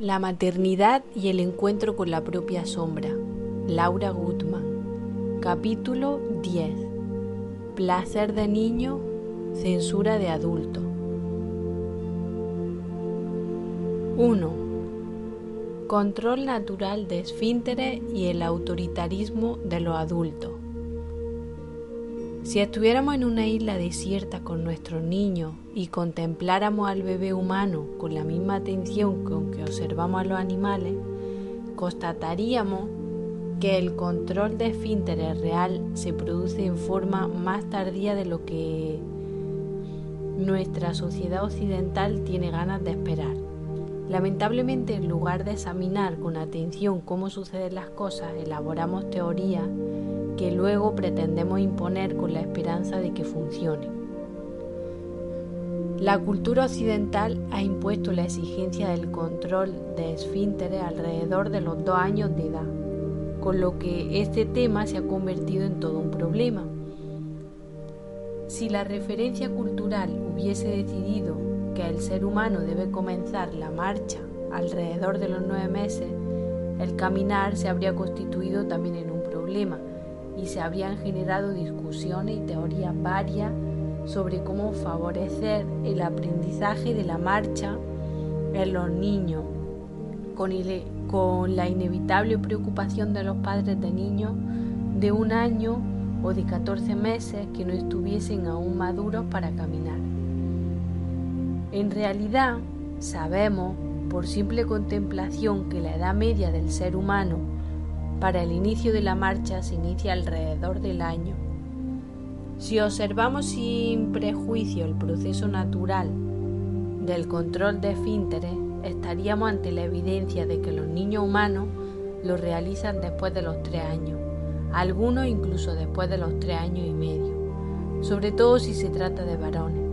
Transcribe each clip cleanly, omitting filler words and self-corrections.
La maternidad y el encuentro con la propia sombra. Laura Gutman. Capítulo 10. Placer de niño, censura de adulto. 1. Control natural de esfínteres y el autoritarismo de los adultos. Si estuviéramos en una isla desierta con nuestros niños y contempláramos al bebé humano con la misma atención con que observamos a los animales, constataríamos que el control de esfínteres real se produce en forma más tardía de lo que nuestra sociedad occidental tiene ganas de esperar. Lamentablemente, en lugar de examinar con atención cómo suceden las cosas, elaboramos teorías que luego pretendemos imponer con la esperanza de que funcionen. La cultura occidental ha impuesto la exigencia del control de esfínteres alrededor de los 2 años de edad, con lo que este tema se ha convertido en todo un problema. Si la referencia cultural hubiese decidido que el ser humano debe comenzar la marcha alrededor de los 9 meses, el caminar se habría constituido también en un problema y se habrían generado discusiones y teorías varias sobre cómo favorecer el aprendizaje de la marcha en los niños, con la inevitable preocupación de los padres de niños de 1 año o de 14 meses que no estuviesen aún maduros para caminar. En realidad, sabemos por simple contemplación que la edad media del ser humano para el inicio de la marcha se inicia alrededor del año. Si observamos sin prejuicio el proceso natural del control de esfínteres, estaríamos ante la evidencia de que los niños humanos lo realizan después de los 3 años, algunos incluso después de los 3 años y medio, sobre todo si se trata de varones.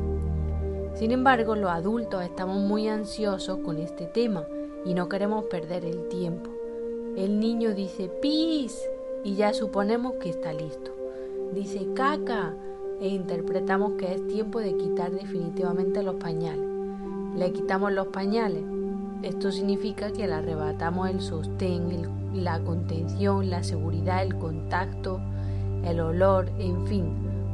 Sin embargo, los adultos estamos muy ansiosos con este tema y no queremos perder el tiempo. El niño dice pis y ya suponemos que está listo. Dice caca e interpretamos que es tiempo de quitar definitivamente los pañales. Le quitamos los pañales. Esto significa que le arrebatamos el sostén, la contención, la seguridad, el contacto, el olor, en fin,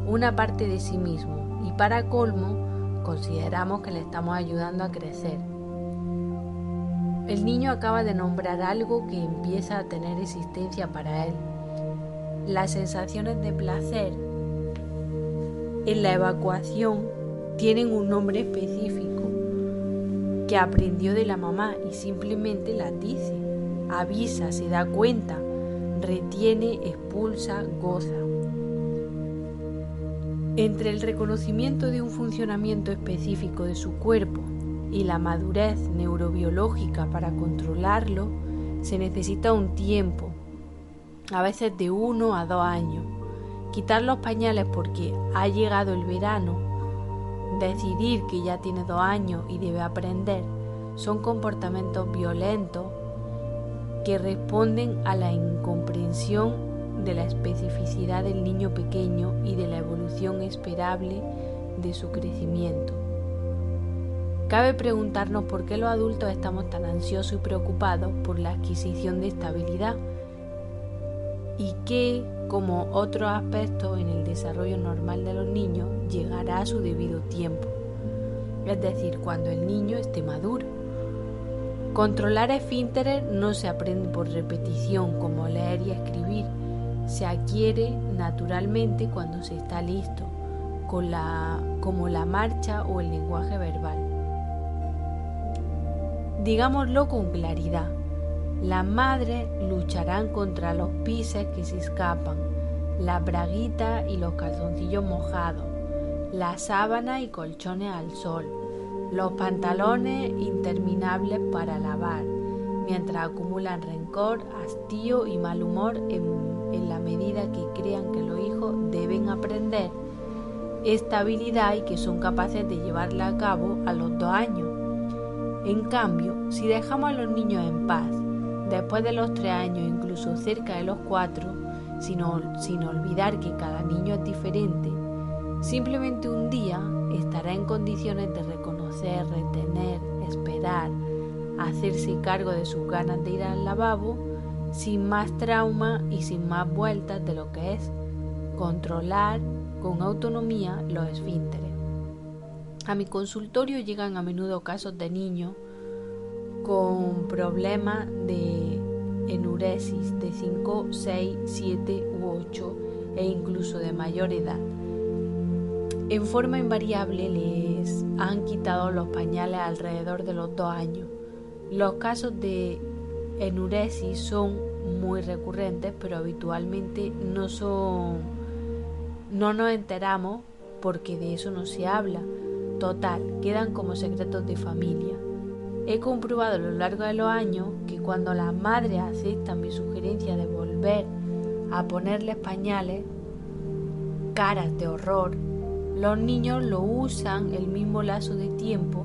una parte de sí mismo. Y para colmo, consideramos que le estamos ayudando a crecer. El niño acaba de nombrar algo que empieza a tener existencia para él. Las sensaciones de placer en la evacuación tienen un nombre específico que aprendió de la mamá y simplemente las dice, avisa, se da cuenta, retiene, expulsa, goza. Entre el reconocimiento de un funcionamiento específico de su cuerpo y la madurez neurobiológica para controlarlo, se necesita un tiempo, a veces de 1 a 2 años. Quitar los pañales porque ha llegado el verano, decidir que ya tiene 2 años y debe aprender, son comportamientos violentos que responden a la incomprensión de la especificidad del niño pequeño y de la evolución esperable de su crecimiento. Cabe preguntarnos por qué los adultos estamos tan ansiosos y preocupados por la adquisición de estabilidad y que, como otros aspectos en el desarrollo normal de los niños, llegará a su debido tiempo, es decir, cuando el niño esté maduro. Controlar esfínteres no se aprende por repetición como leer y escribir, se adquiere naturalmente cuando se está listo, como la marcha o el lenguaje verbal. Digámoslo con claridad, las madres lucharán contra los pises que se escapan, las braguitas y los calzoncillos mojados, las sábanas y colchones al sol, los pantalones interminables para lavar, mientras acumulan rencor, hastío y mal humor en la medida que crean que los hijos deben aprender esta habilidad y que son capaces de llevarla a cabo a los 2 años. En cambio, si dejamos a los niños en paz, después de los 3 años, incluso cerca de los 4, sin olvidar que cada niño es diferente, simplemente un día estará en condiciones de reconocer, retener, esperar, hacerse cargo de sus ganas de ir al lavabo sin más trauma y sin más vueltas de lo que es controlar con autonomía los esfínteres. A mi consultorio llegan a menudo casos de niños con problemas de enuresis de 5, 6, 7 u 8 e incluso de mayor edad. En forma invariable les han quitado los pañales alrededor de los 2 años. Los casos de enuresis son muy recurrentes, pero habitualmente no nos enteramos porque de eso no se habla. Total, quedan como secretos de familia. He comprobado a lo largo de los años que cuando las madres aceptan mi sugerencia de volver a ponerles pañales, caras de horror, los niños lo usan el mismo lazo de tiempo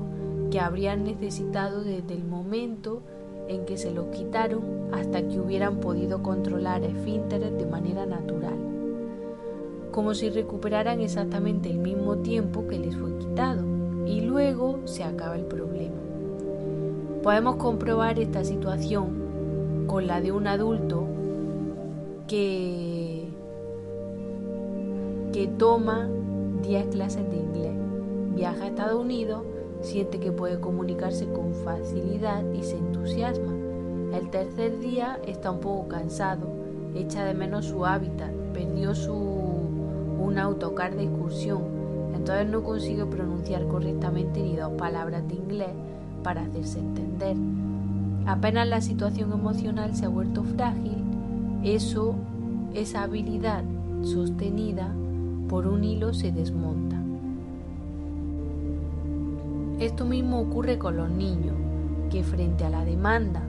que habrían necesitado desde el momento en que se los quitaron hasta que hubieran podido controlar esfínteres de manera natural, como si recuperaran exactamente el mismo tiempo que les fue quitado, y luego se acaba el problema. Podemos comprobar esta situación con la de un adulto que toma 10 clases de inglés, viaja a Estados Unidos, siente que puede comunicarse con facilidad y se entusiasma. El tercer día está un poco cansado, echa de menos su hábitat, perdió un autocar de excursión, entonces no consigue pronunciar correctamente ni 2 palabras de inglés para hacerse entender. Apenas la situación emocional se ha vuelto frágil, esa habilidad sostenida por un hilo se desmonta. Esto mismo ocurre con los niños, que frente a la demanda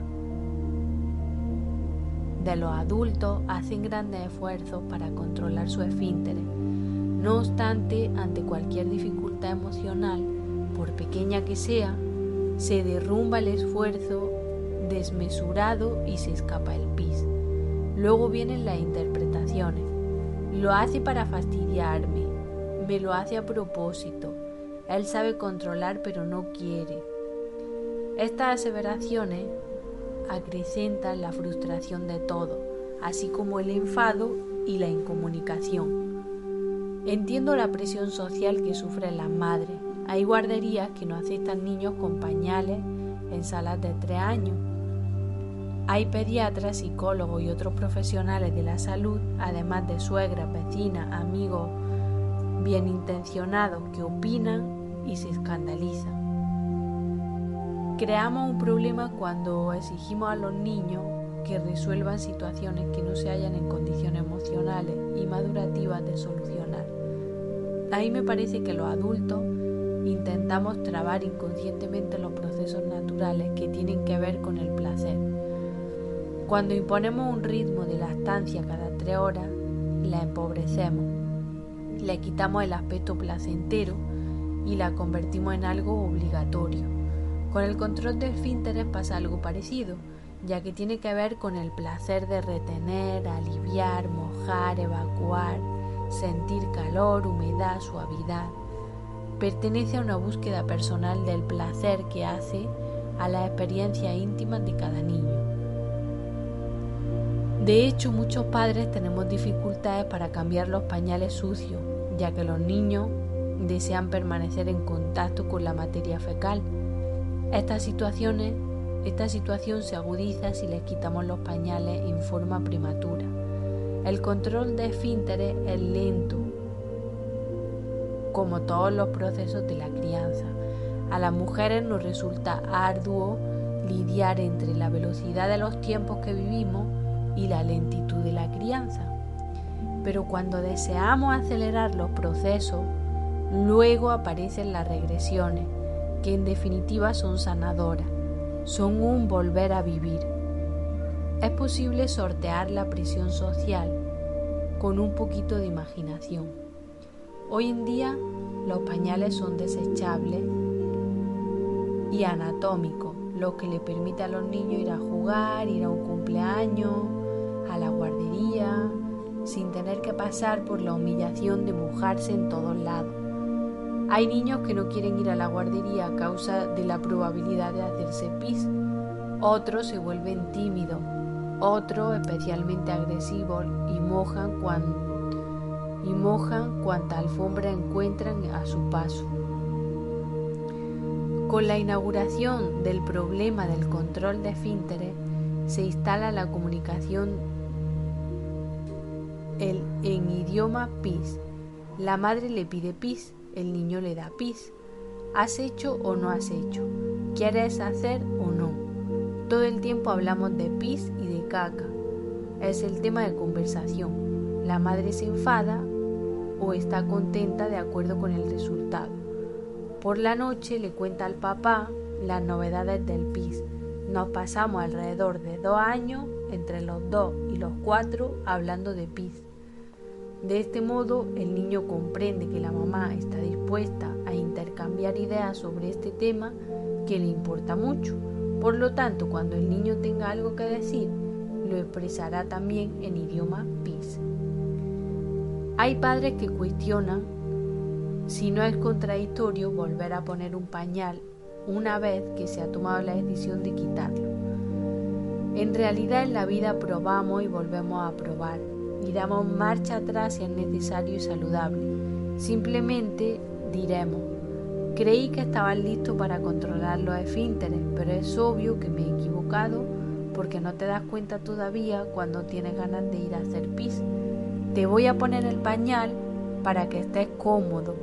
de los adultos hacen grandes esfuerzos para controlar sus esfínteres. No obstante, ante cualquier dificultad emocional, por pequeña que sea, se derrumba el esfuerzo desmesurado y se escapa el pis. Luego vienen las interpretaciones. Lo hace para fastidiarme, me lo hace a propósito, él sabe controlar pero no quiere. Estas aseveraciones acrecentan la frustración de todo, así como el enfado y la incomunicación. Entiendo la presión social que sufren las madres. Hay guarderías que no aceptan niños con pañales en salas de 3 años. Hay pediatras, psicólogos y otros profesionales de la salud, además de suegras, vecinas, amigos bien intencionados que opinan y se escandalizan. Creamos un problema cuando exigimos a los niños que resuelvan situaciones que no se hallan en condiciones emocionales y madurativas de solucionar. Ahí me parece que los adultos intentamos trabar inconscientemente los procesos naturales que tienen que ver con el placer. Cuando imponemos un ritmo de lactancia cada 3 horas, la empobrecemos, le quitamos el aspecto placentero y la convertimos en algo obligatorio. Con el control de esfínteres pasa algo parecido, ya que tiene que ver con el placer de retener, aliviar, mojar, evacuar, sentir calor, humedad, suavidad. Pertenece a una búsqueda personal del placer que hace a las experiencias íntimas de cada niño. De hecho, muchos padres tenemos dificultades para cambiar los pañales sucios, ya que los niños desean permanecer en contacto con la materia fecal. Esta situación se agudiza si les quitamos los pañales en forma prematura. El control de esfínteres es lento, como todos los procesos de la crianza. A las mujeres nos resulta arduo lidiar entre la velocidad de los tiempos que vivimos y la lentitud de la crianza. Pero cuando deseamos acelerar los procesos, luego aparecen las regresiones, que en definitiva son sanadoras, son un volver a vivir. Es posible sortear la presión social con un poquito de imaginación. Hoy en día los pañales son desechables y anatómicos, lo que le permite a los niños ir a jugar, ir a un cumpleaños, a la guardería, sin tener que pasar por la humillación de mojarse en todos lados. Hay niños que no quieren ir a la guardería a causa de la probabilidad de hacerse pis, Otros se vuelven tímidos, otros especialmente agresivos y mojan cuanta alfombra encuentran a su paso. Con la inauguración del problema del control de esfínteres se instala la comunicación en idioma pis. La madre le pide pis, el niño le da pis. ¿Has hecho o no has hecho? ¿Quieres hacer o no? Todo el tiempo hablamos de pis y de caca. Es el tema de conversación. La madre se enfada o está contenta de acuerdo con el resultado. Por la noche le cuenta al papá las novedades del pis. Nos pasamos alrededor de 2 años, entre los 2 y los 4, hablando de pis. De este modo, el niño comprende que la mamá está dispuesta a intercambiar ideas sobre este tema que le importa mucho. Por lo tanto, cuando el niño tenga algo que decir, lo expresará también en idioma pis. Hay padres que cuestionan si no es contradictorio volver a poner un pañal una vez que se ha tomado la decisión de quitarlo. En realidad en la vida probamos y volvemos a probar y damos marcha atrás si es necesario y saludable. Simplemente diremos: creí que estaban listos para controlar los esfínteres, pero es obvio que me he equivocado porque no te das cuenta todavía cuando tienes ganas de ir a hacer pis. Te voy a poner el pañal para que estés cómodo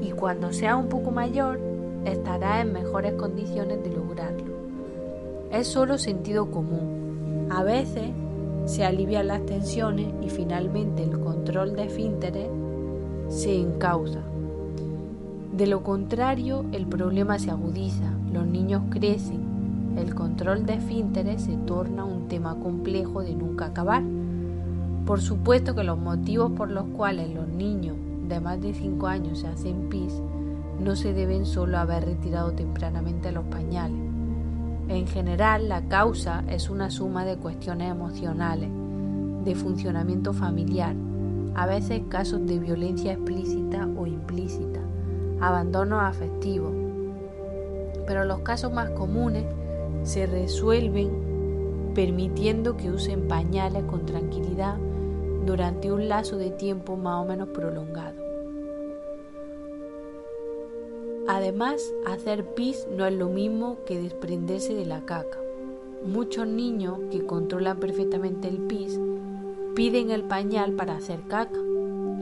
y cuando seas un poco mayor estarás en mejores condiciones de lograrlo. Es solo sentido común. A veces se alivian las tensiones y finalmente el control de esfínteres se encausa. De lo contrario, el problema se agudiza, los niños crecen, el control de esfínteres se torna un tema complejo de nunca acabar. Por supuesto que los motivos por los cuales los niños de más de 5 años se hacen pis no se deben solo a haber retirado tempranamente los pañales. En general, la causa es una suma de cuestiones emocionales, de funcionamiento familiar, a veces casos de violencia explícita o implícita, abandono afectivo. Pero los casos más comunes se resuelven permitiendo que usen pañales con tranquilidad durante un lapso de tiempo más o menos prolongado. Además, hacer pis no es lo mismo que desprenderse de la caca. Muchos niños que controlan perfectamente el pis piden el pañal para hacer caca.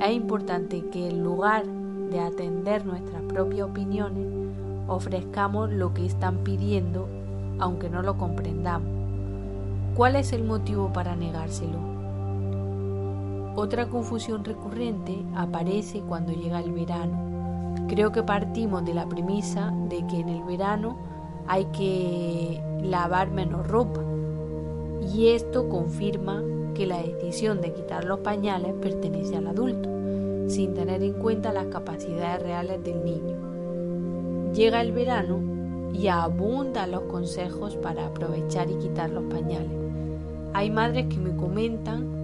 Es importante que en lugar de atender nuestras propias opiniones, ofrezcamos lo que están pidiendo, aunque no lo comprendamos. ¿Cuál es el motivo para negárselo? Otra confusión recurrente aparece cuando llega el verano. Creo que partimos de la premisa de que en el verano hay que lavar menos ropa, y esto confirma que la decisión de quitar los pañales pertenece al adulto, sin tener en cuenta las capacidades reales del niño. Llega el verano y abundan los consejos para aprovechar y quitar los pañales. Hay madres que me comentan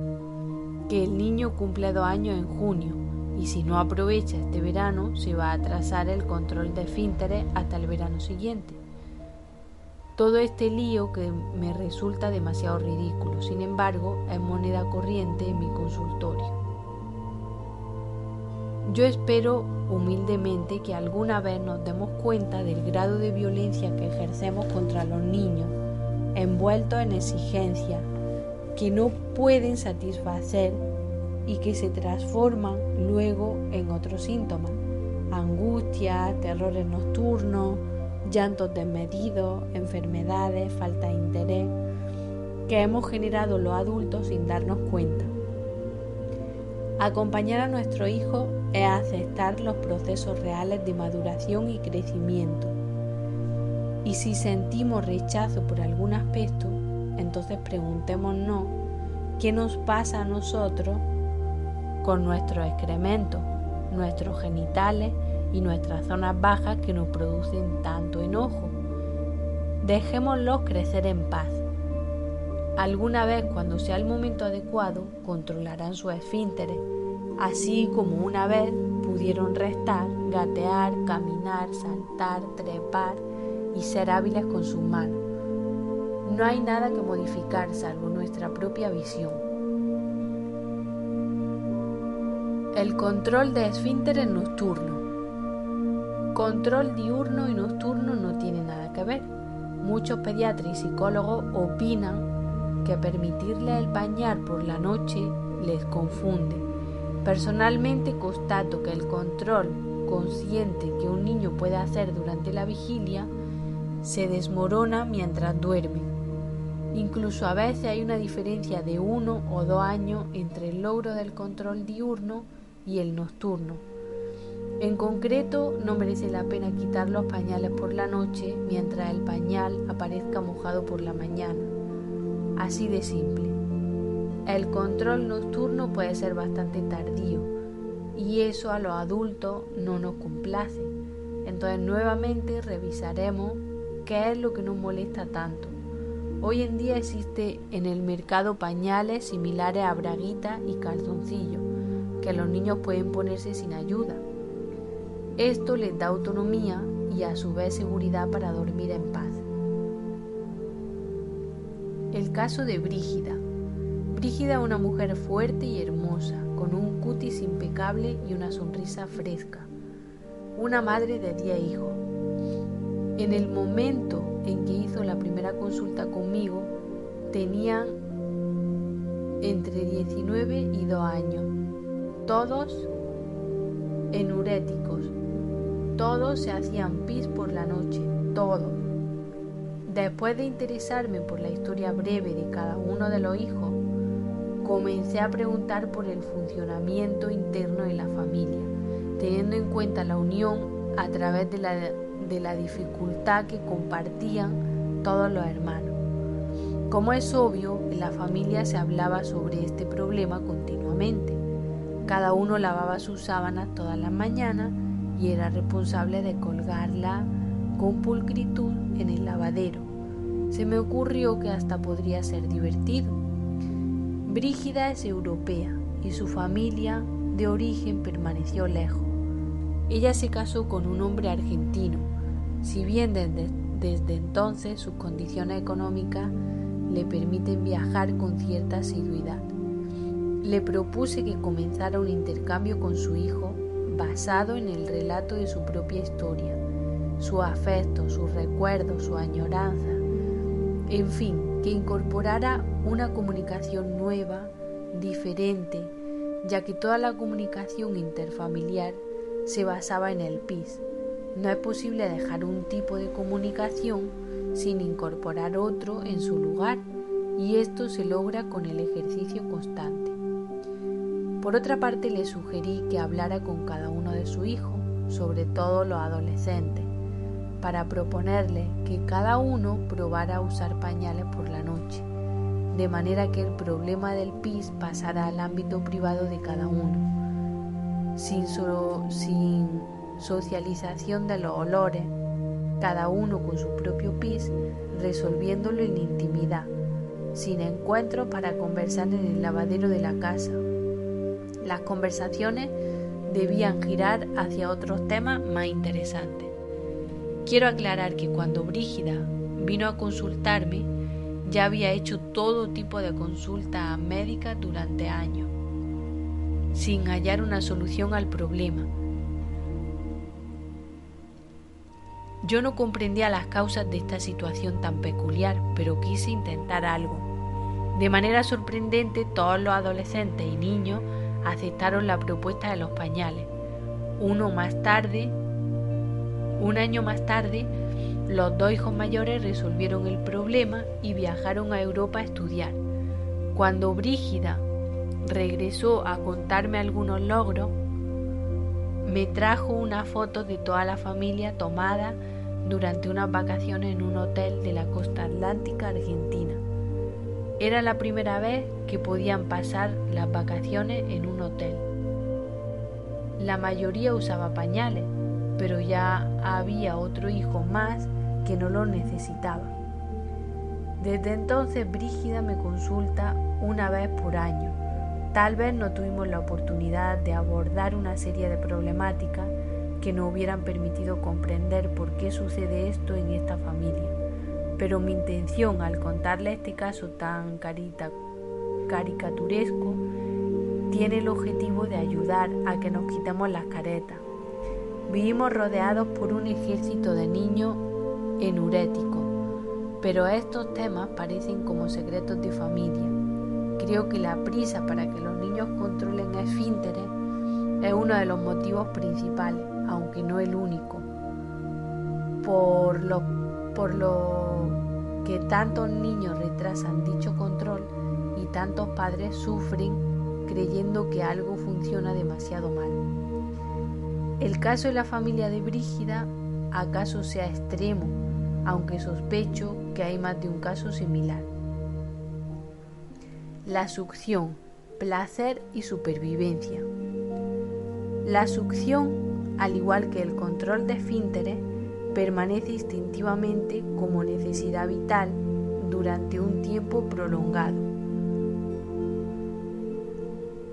que el niño cumple 2 años en junio y si no aprovecha este verano se va a atrasar el control de esfínteres hasta el verano siguiente. Todo este lío que me resulta demasiado ridículo, sin embargo, es moneda corriente en mi consultorio. Yo espero humildemente que alguna vez nos demos cuenta del grado de violencia que ejercemos contra los niños, envueltos en exigencias que no pueden satisfacer y que se transforman luego en otros síntomas: angustia, terrores nocturnos, llantos desmedidos, enfermedades, falta de interés, que hemos generado los adultos sin darnos cuenta. Acompañar a nuestro hijo es aceptar los procesos reales de maduración y crecimiento. Y si sentimos rechazo por algún aspecto, entonces preguntémonos qué nos pasa a nosotros con nuestros excrementos, nuestros genitales y nuestras zonas bajas que nos producen tanto enojo. Dejémoslos crecer en paz. Alguna vez, cuando sea el momento adecuado, controlarán sus esfínteres, así como una vez pudieron restar, gatear, caminar, saltar, trepar y ser hábiles con sus manos. No hay nada que modificar salvo nuestra propia visión. El control de esfínteres nocturno. Control diurno y nocturno no tiene nada que ver. Muchos pediatras y psicólogos opinan que permitirle el bañar por la noche les confunde. Personalmente constato que el control consciente que un niño puede hacer durante la vigilia se desmorona mientras duerme. Incluso a veces hay una diferencia de 1 o 2 años entre el logro del control diurno y el nocturno. En concreto, no merece la pena quitar los pañales por la noche mientras el pañal aparezca mojado por la mañana. Así de simple. El control nocturno puede ser bastante tardío y eso a los adultos no nos complace. Entonces nuevamente revisaremos qué es lo que nos molesta tanto. Hoy en día existe en el mercado pañales similares a braguitas y calzoncillos que los niños pueden ponerse sin ayuda. Esto les da autonomía y a su vez seguridad para dormir en paz. El caso de Brígida. Brígida es una mujer fuerte y hermosa, con un cutis impecable y una sonrisa fresca. Una madre de 10 hijos. En el momento en que hizo la primera consulta conmigo, tenían entre 19 y 2 años, todos enuréticos, todos se hacían pis por la noche, todos. Después de interesarme por la historia breve de cada uno de los hijos, comencé a preguntar por el funcionamiento interno de la familia, teniendo en cuenta la unión a través de la dificultad que compartían todos los hermanos. Como es obvio, en la familia se hablaba sobre este problema continuamente. Cada uno lavaba sus sábanas todas las mañanas y era responsable de colgarla con pulcritud en el lavadero. Se me ocurrió que hasta podría ser divertido. Brígida es europea y su familia de origen permaneció lejos. Ella se casó con un hombre argentino, si bien desde entonces sus condiciones económicas le permiten viajar con cierta asiduidad. Le propuse que comenzara un intercambio con su hijo basado en el relato de su propia historia, su afecto, sus recuerdos, su añoranza, en fin, que incorporara una comunicación nueva, diferente, ya que toda la comunicación interfamiliar se basaba en el pis. No es posible dejar un tipo de comunicación sin incorporar otro en su lugar, y esto se logra con el ejercicio constante. Por otra parte, le sugerí que hablara con cada uno de sus hijos, sobre todo los adolescentes, para proponerle que cada uno probara a usar pañales por la noche, de manera que el problema del pis pasara al ámbito privado de cada uno, sin socialización de los olores, cada uno con su propio pis, resolviéndolo en intimidad, sin encuentros para conversar en el lavadero de la casa. Las conversaciones debían girar hacia otros temas más interesantes. Quiero aclarar que cuando Brígida vino a consultarme, ya había hecho todo tipo de consultas médicas durante años, sin hallar una solución al problema. Yo no comprendía las causas de esta situación tan peculiar, pero quise intentar algo. De manera sorprendente, todos los adolescentes y niños aceptaron la propuesta de los pañales. Un año más tarde, los 2 hijos mayores resolvieron el problema y viajaron a Europa a estudiar. Cuando Brígida regresó a contarme algunos logros, me trajo una foto de toda la familia tomada durante unas vacaciones en un hotel de la costa atlántica argentina. Era la primera vez que podían pasar las vacaciones en un hotel. La mayoría usaba pañales, pero ya había otro hijo más que no lo necesitaba. Desde entonces Brígida me consulta una vez por año. Tal vez no tuvimos la oportunidad de abordar una serie de problemáticas que nos hubieran permitido comprender por qué sucede esto en esta familia, pero mi intención al contarle este caso tan caricaturesco tiene el objetivo de ayudar a que nos quitemos las caretas. Vivimos rodeados por un ejército de niños enuréticos, pero estos temas parecen como secretos de familia. Creo que la prisa para que los niños controlen esfínteres es uno de los motivos principales, aunque no el único, por lo que tantos niños retrasan dicho control y tantos padres sufren creyendo que algo funciona demasiado mal. El caso de la familia de Brígida acaso sea extremo, aunque sospecho que hay más de un caso similar. La succión, placer y supervivencia. La succión, al igual que el control de esfínteres, permanece instintivamente como necesidad vital durante un tiempo prolongado.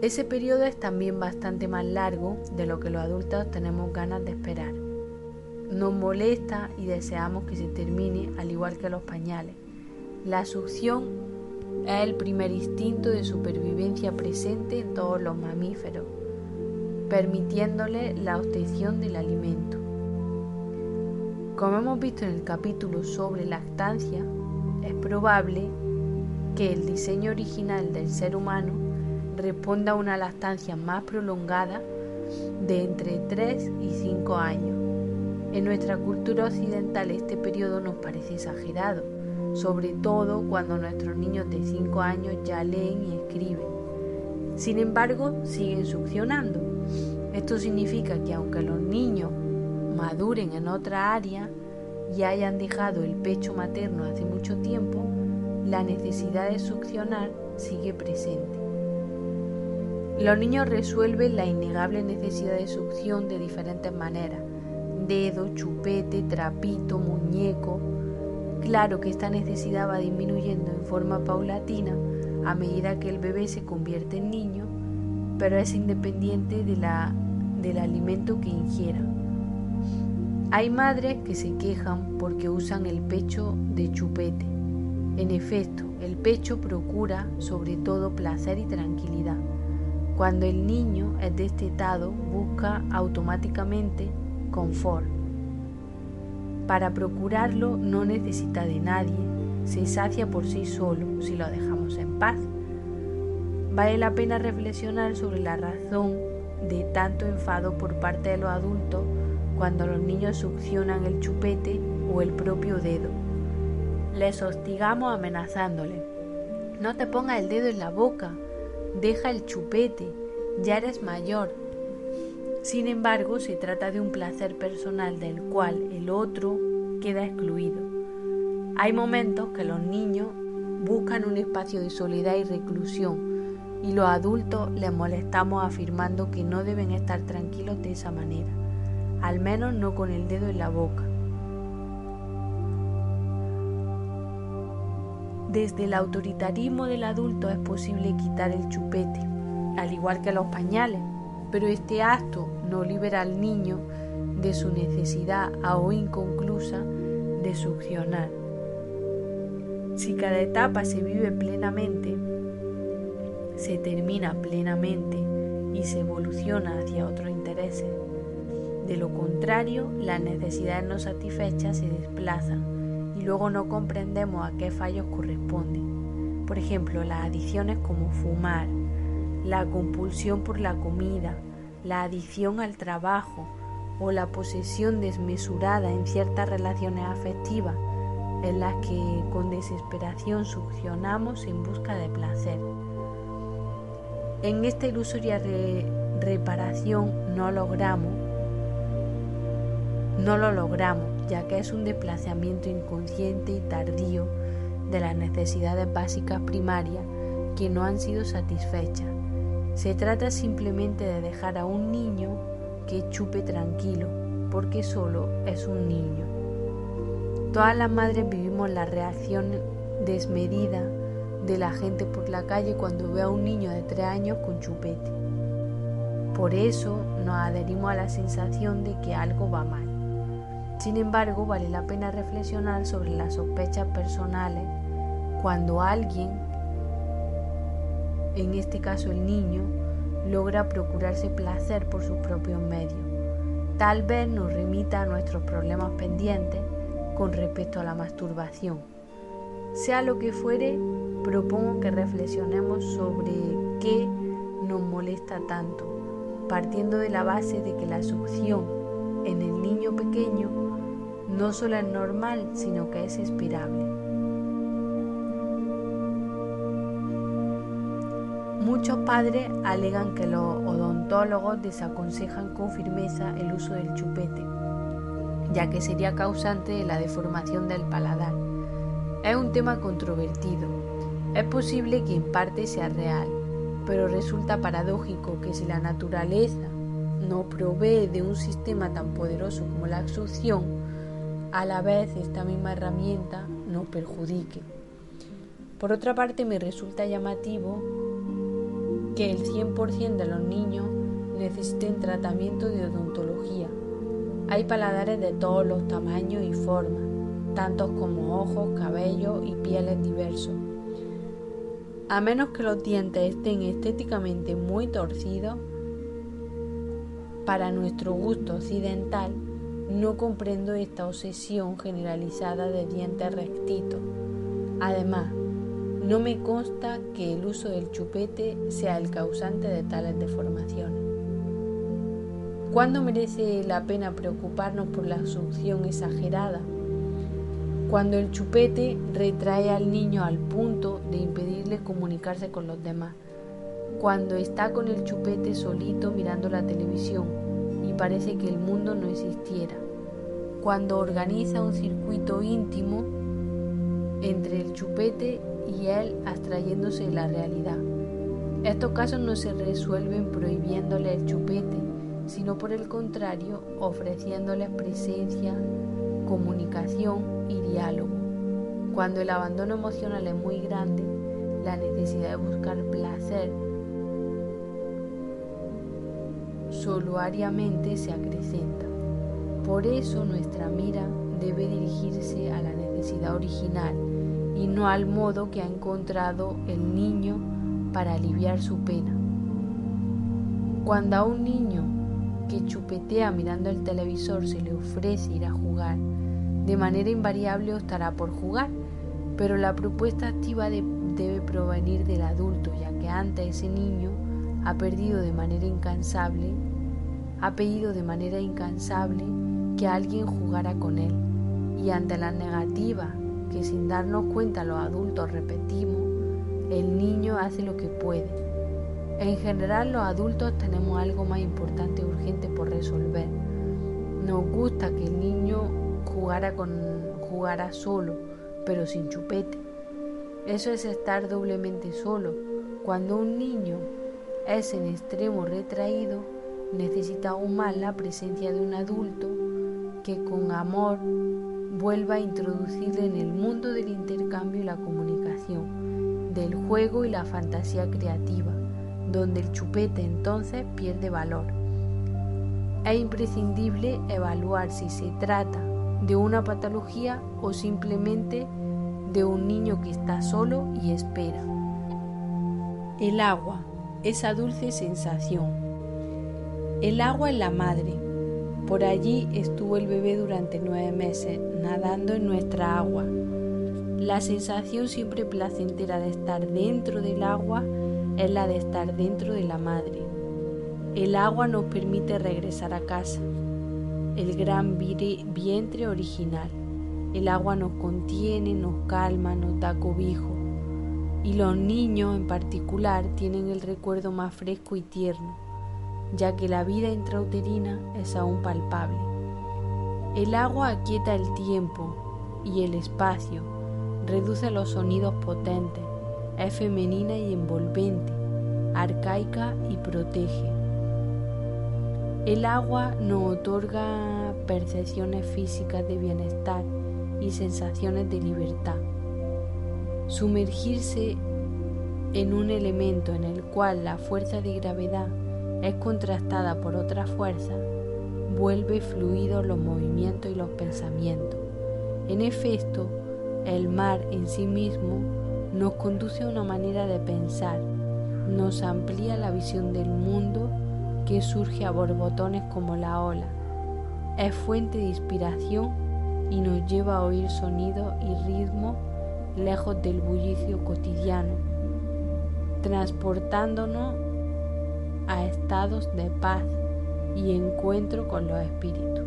Ese periodo es también bastante más largo de lo que los adultos tenemos ganas de esperar. Nos molesta y deseamos que se termine, al igual que los pañales. La succión es el primer instinto de supervivencia presente en todos los mamíferos, permitiéndole la obtención del alimento. Como hemos visto en el capítulo sobre lactancia, es probable que el diseño original del ser humano responda a una lactancia más prolongada de entre 3 y 5 años. En nuestra cultura occidental este periodo nos parece exagerado, sobre todo cuando nuestros niños de 5 años ya leen y escriben. Sin embargo, siguen succionando. Esto significa que aunque los niños maduren en otra área y hayan dejado el pecho materno hace mucho tiempo, la necesidad de succionar sigue presente. Los niños resuelven la innegable necesidad de succión de diferentes maneras: dedo, chupete, trapito, muñeco. Claro que esta necesidad va disminuyendo en forma paulatina a medida que el bebé se convierte en niño, pero es independiente del alimento que ingiera. Hay madres que se quejan porque usan el pecho de chupete. En efecto, el pecho procura sobre todo placer y tranquilidad. Cuando el niño es destetado, busca automáticamente confort. Para procurarlo no necesita de nadie, se sacia por sí solo si lo dejamos en paz. Vale la pena reflexionar sobre la razón de tanto enfado por parte de los adultos cuando los niños succionan el chupete o el propio dedo. Les hostigamos amenazándoles: no te pongas el dedo en la boca, deja el chupete, ya eres mayor. Sin embargo, se trata de un placer personal del cual el otro queda excluido. Hay momentos que los niños buscan un espacio de soledad y reclusión, y los adultos les molestamos afirmando que no deben estar tranquilos de esa manera, al menos no con el dedo en la boca. Desde el autoritarismo del adulto es posible quitar el chupete, al igual que los pañales, pero este acto no libera al niño de su necesidad aún inconclusa de succionar. Si cada etapa se vive plenamente, se termina plenamente y se evoluciona hacia otros intereses. De lo contrario, las necesidades no satisfechas se desplazan y luego no comprendemos a qué fallos corresponden. Por ejemplo, las adicciones como fumar, la compulsión por la comida, la adicción al trabajo o la posesión desmesurada en ciertas relaciones afectivas en las que con desesperación succionamos en busca de placer. En esta ilusoria reparación no lo logramos, ya que es un desplazamiento inconsciente y tardío de las necesidades básicas primarias que no han sido satisfechas. Se trata simplemente de dejar a un niño que chupe tranquilo, porque solo es un niño. Todas las madres vivimos la reacción desmedida de la gente por la calle cuando ve a un niño de 3 años con chupete. Por eso nos adherimos a la sensación de que algo va mal. Sin embargo, vale la pena reflexionar sobre las sospechas personales cuando alguien, en este caso el niño, logra procurarse placer por sus propios medios. Tal vez nos remita a nuestros problemas pendientes con respecto a la masturbación. Sea lo que fuere, propongo que reflexionemos sobre qué nos molesta tanto, partiendo de la base de que la succión en el niño pequeño no solo es normal, sino que es esperable. Muchos padres alegan que los odontólogos desaconsejan con firmeza el uso del chupete, ya que sería causante de la deformación del paladar. Es un tema controvertido. Es posible que en parte sea real, pero resulta paradójico que si la naturaleza nos provee de un sistema tan poderoso como la succión, a la vez esta misma herramienta nos perjudique. Por otra parte, me resulta llamativo que el 100% de los niños necesiten tratamiento de odontología. Hay paladares de todos los tamaños y formas, tantos como ojos, cabellos y pieles diversos. A menos que los dientes estén estéticamente muy torcidos, para nuestro gusto occidental, no comprendo esta obsesión generalizada de dientes rectitos. Además, no me consta que el uso del chupete sea el causante de tales deformaciones. ¿Cuándo merece la pena preocuparnos por la succión exagerada? Cuando el chupete retrae al niño al punto de impedirle comunicarse con los demás. Cuando está con el chupete solito mirando la televisión y parece que el mundo no existiera. Cuando organiza un circuito íntimo entre el chupete y él abstrayéndose de la realidad. Estos casos no se resuelven prohibiéndole el chupete, sino por el contrario ofreciéndoles presencia, comunicación y diálogo. Cuando el abandono emocional es muy grande, la necesidad de buscar placer soluariamente se acrecenta. Por eso nuestra mira debe dirigirse a la necesidad original y no al modo que ha encontrado el niño para aliviar su pena. Cuando a un niño que chupetea mirando el televisor se le ofrece ir a jugar, de manera invariable optará por jugar, pero la propuesta activa debe provenir del adulto, ya que antes ese niño ha pedido de manera incansable que alguien jugara con él, y ante la negativa que sin darnos cuenta los adultos repetimos, el niño hace lo que puede. En general los adultos tenemos algo más importante y urgente por resolver. Nos gusta que el niño jugara solo, pero sin chupete. Eso es estar doblemente solo. Cuando un niño es en extremo retraído, necesita aún más la presencia de un adulto que con amor vuelva a introducirle en el mundo del intercambio y la comunicación, del juego y la fantasía creativa, donde el chupete entonces pierde valor. Es imprescindible evaluar si se trata de una patología o simplemente de un niño que está solo y espera. El agua, esa dulce sensación. El agua es la madre. Por allí estuvo el bebé durante 9 meses, nadando en nuestra agua. La sensación siempre placentera de estar dentro del agua es la de estar dentro de la madre. El agua nos permite regresar a casa, el gran vientre original. El agua nos contiene, nos calma, nos da cobijo. Y los niños en particular tienen el recuerdo más fresco y tierno, ya que la vida intrauterina es aún palpable. El agua aquieta el tiempo y el espacio, reduce los sonidos potentes, es femenina y envolvente, arcaica y protege. El agua nos otorga percepciones físicas de bienestar y sensaciones de libertad. Sumergirse en un elemento en el cual la fuerza de gravedad es contrastada por otra fuerza, vuelve fluidos los movimientos y los pensamientos. En efecto, el mar en sí mismo nos conduce a una manera de pensar, nos amplía la visión del mundo que surge a borbotones como la ola, es fuente de inspiración y nos lleva a oír sonidos y ritmos lejos del bullicio cotidiano, transportándonos a estados de paz y encuentro con los espíritus.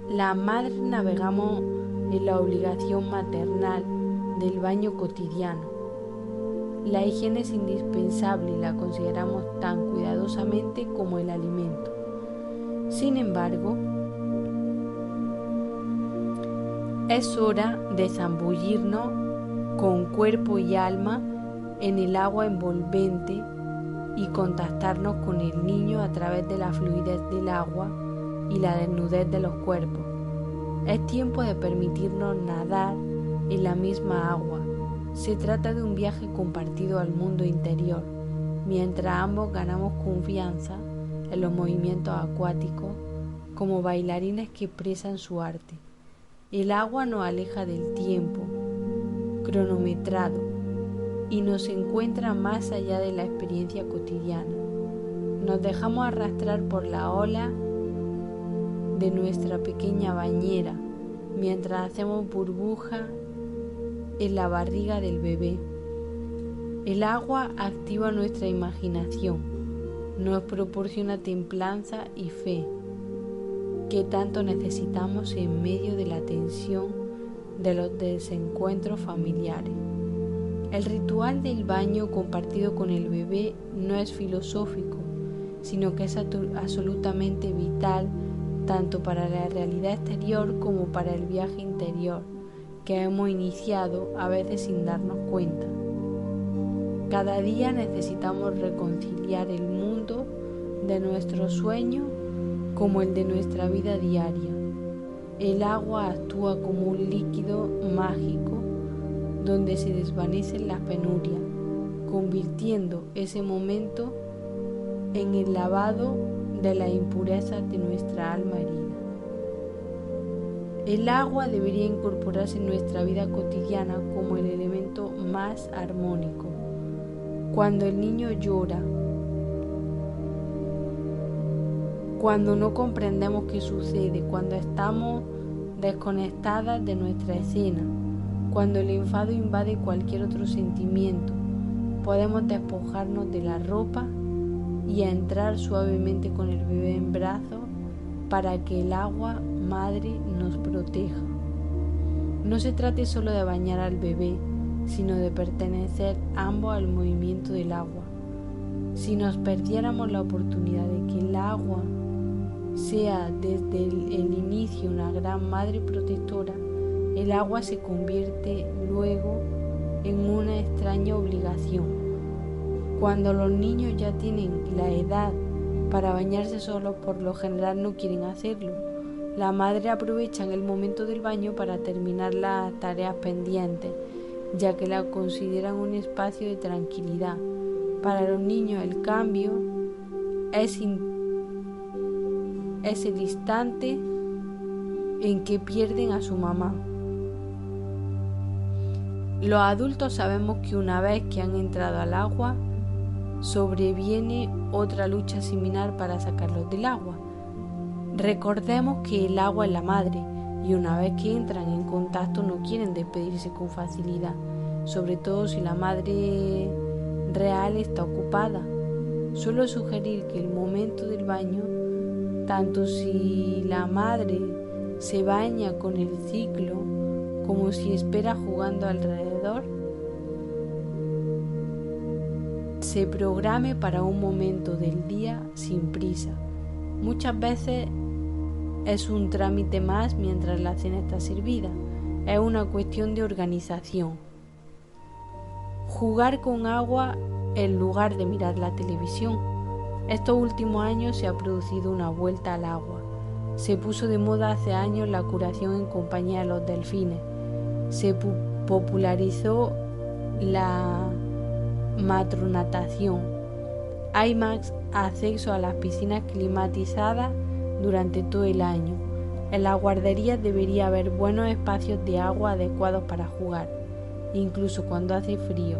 Las madres navegamos en la obligación maternal del baño cotidiano. La higiene es indispensable y la consideramos tan cuidadosamente como el alimento. Sin embargo, es hora de zambullirnos con cuerpo y alma en el agua envolvente y contactarnos con el niño a través de la fluidez del agua y la desnudez de los cuerpos. Es tiempo de permitirnos nadar en la misma agua. Se trata de un viaje compartido al mundo interior, mientras ambos ganamos confianza en los movimientos acuáticos como bailarines que expresan su arte. El agua nos aleja del tiempo cronometrado y nos encuentra más allá de la experiencia cotidiana. Nos dejamos arrastrar por la ola de nuestra pequeña bañera mientras hacemos burbujas en la barriga del bebé. El agua activa nuestra imaginación, nos proporciona templanza y fe que tanto necesitamos en medio de la tensión de los desencuentros familiares. El ritual del baño compartido con el bebé no es filosófico, sino que es absolutamente vital tanto para la realidad exterior como para el viaje interior que hemos iniciado a veces sin darnos cuenta. Cada día necesitamos reconciliar el mundo de nuestro sueño como el de nuestra vida diaria. El agua actúa como un líquido mágico donde se desvanecen las penurias, convirtiendo ese momento en el lavado de la impureza de nuestra alma herida. El agua debería incorporarse en nuestra vida cotidiana como el elemento más armónico. Cuando el niño llora, cuando no comprendemos qué sucede, cuando estamos desconectadas de nuestra escena, cuando el enfado invade cualquier otro sentimiento, podemos despojarnos de la ropa y entrar suavemente con el bebé en brazos para que el agua madre nos proteja. No se trate solo de bañar al bebé, sino de pertenecer ambos al movimiento del agua. Si nos perdiéramos la oportunidad de que el agua sea desde el inicio una gran madre protectora, el agua se convierte luego en una extraña obligación. Cuando los niños ya tienen la edad para bañarse solos, por lo general no quieren hacerlo. La madre aprovecha el momento del baño para terminar las tareas pendientes, ya que la consideran un espacio de tranquilidad. Para los niños el cambio es el instante en que pierden a su mamá. Los adultos sabemos que una vez que han entrado al agua, sobreviene otra lucha similar para sacarlos del agua. Recordemos que el agua es la madre y una vez que entran en contacto no quieren despedirse con facilidad, sobre todo si la madre real está ocupada. Suelo sugerir que el momento del baño, tanto si la madre se baña con el ciclo como si espera jugando alrededor, se programe para un momento del día sin prisa. Muchas veces es un trámite más mientras la cena está servida. Es una cuestión de organización. Jugar con agua en lugar de mirar la televisión. Estos últimos años se ha producido una vuelta al agua. Se puso de moda hace años la curación en compañía de los delfines. Se popularizó la matronatación. Hay más acceso a las piscinas climatizadas durante todo el año. En las guarderías debería haber buenos espacios de agua adecuados para jugar, incluso cuando hace frío,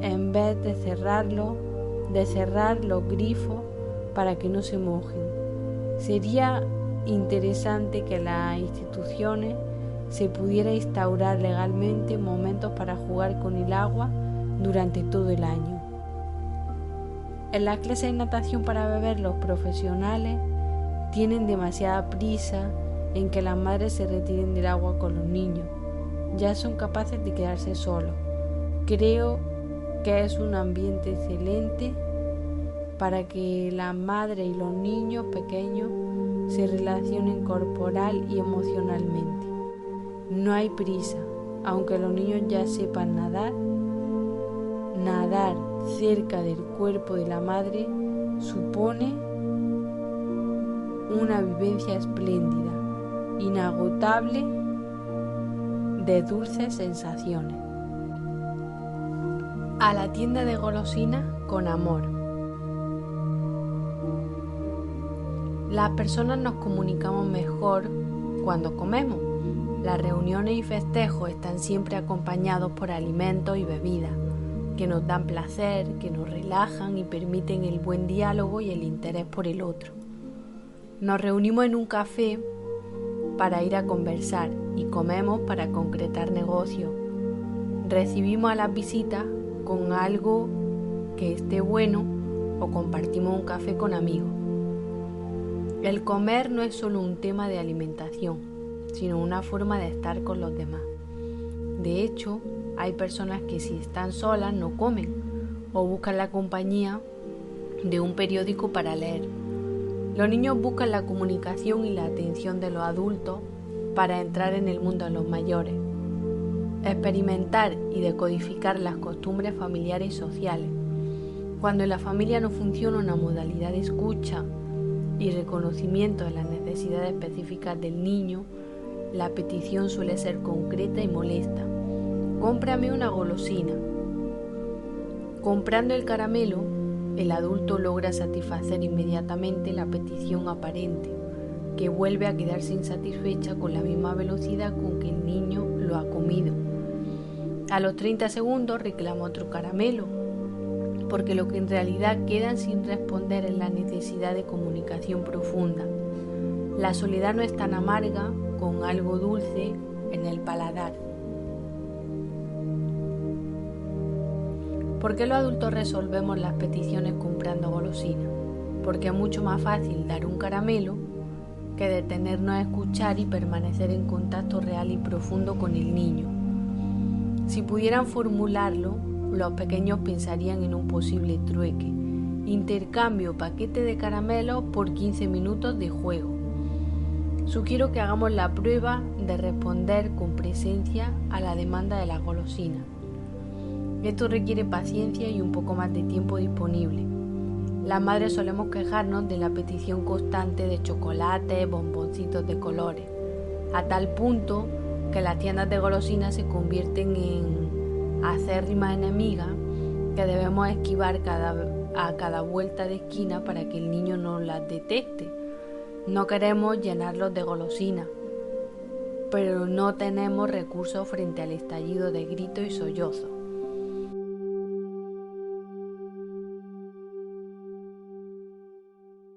en vez de cerrar los grifos para que no se mojen. Sería interesante que en las instituciones se pudiera instaurar legalmente momentos para jugar con el agua durante todo el año. En las clases de natación para bebés, los profesionales tienen demasiada prisa en que las madres se retiren del agua con los niños. Ya son capaces de quedarse solos. Creo que es un ambiente excelente para que las madres y los niños pequeños se relacionen corporal y emocionalmente. No hay prisa, aunque los niños ya sepan nadar. Nadar cerca del cuerpo de la madre supone una vivencia espléndida, inagotable, de dulces sensaciones. A la tienda de golosinas con amor. Las personas nos comunicamos mejor cuando comemos. Las reuniones y festejos están siempre acompañados por alimentos y bebidas que nos dan placer, que nos relajan y permiten el buen diálogo y el interés por el otro. Nos reunimos en un café para ir a conversar y comemos para concretar negocios. Recibimos a las visitas con algo que esté bueno o compartimos un café con amigos. El comer no es solo un tema de alimentación, sino una forma de estar con los demás. De hecho, hay personas que si están solas no comen o buscan la compañía de un periódico para leer. Los niños buscan la comunicación y la atención de los adultos para entrar en el mundo de los mayores, experimentar y decodificar las costumbres familiares y sociales. Cuando en la familia no funciona una modalidad de escucha y reconocimiento de las necesidades específicas del niño, la petición suele ser concreta y molesta. Cómprame una golosina. Comprando el caramelo, el adulto logra satisfacer inmediatamente la petición aparente, que vuelve a quedarse insatisfecha con la misma velocidad con que el niño lo ha comido. A los 30 segundos reclama otro caramelo, porque lo que en realidad quedan sin responder es la necesidad de comunicación profunda. La soledad no es tan amarga con algo dulce en el paladar. ¿Por qué los adultos resolvemos las peticiones comprando golosinas? Porque es mucho más fácil dar un caramelo que detenernos a escuchar y permanecer en contacto real y profundo con el niño. Si pudieran formularlo, los pequeños pensarían en un posible trueque. Intercambio paquete de caramelos por 15 minutos de juego. Sugiero que hagamos la prueba de responder con presencia a la demanda de las golosinas. Esto requiere paciencia y un poco más de tiempo disponible. Las madres solemos quejarnos de la petición constante de chocolate, bomboncitos de colores, a tal punto que las tiendas de golosinas se convierten en acérrimas enemigas que debemos esquivar a cada vuelta de esquina para que el niño no las detecte. No queremos llenarlos de golosinas, pero no tenemos recursos frente al estallido de gritos y sollozos.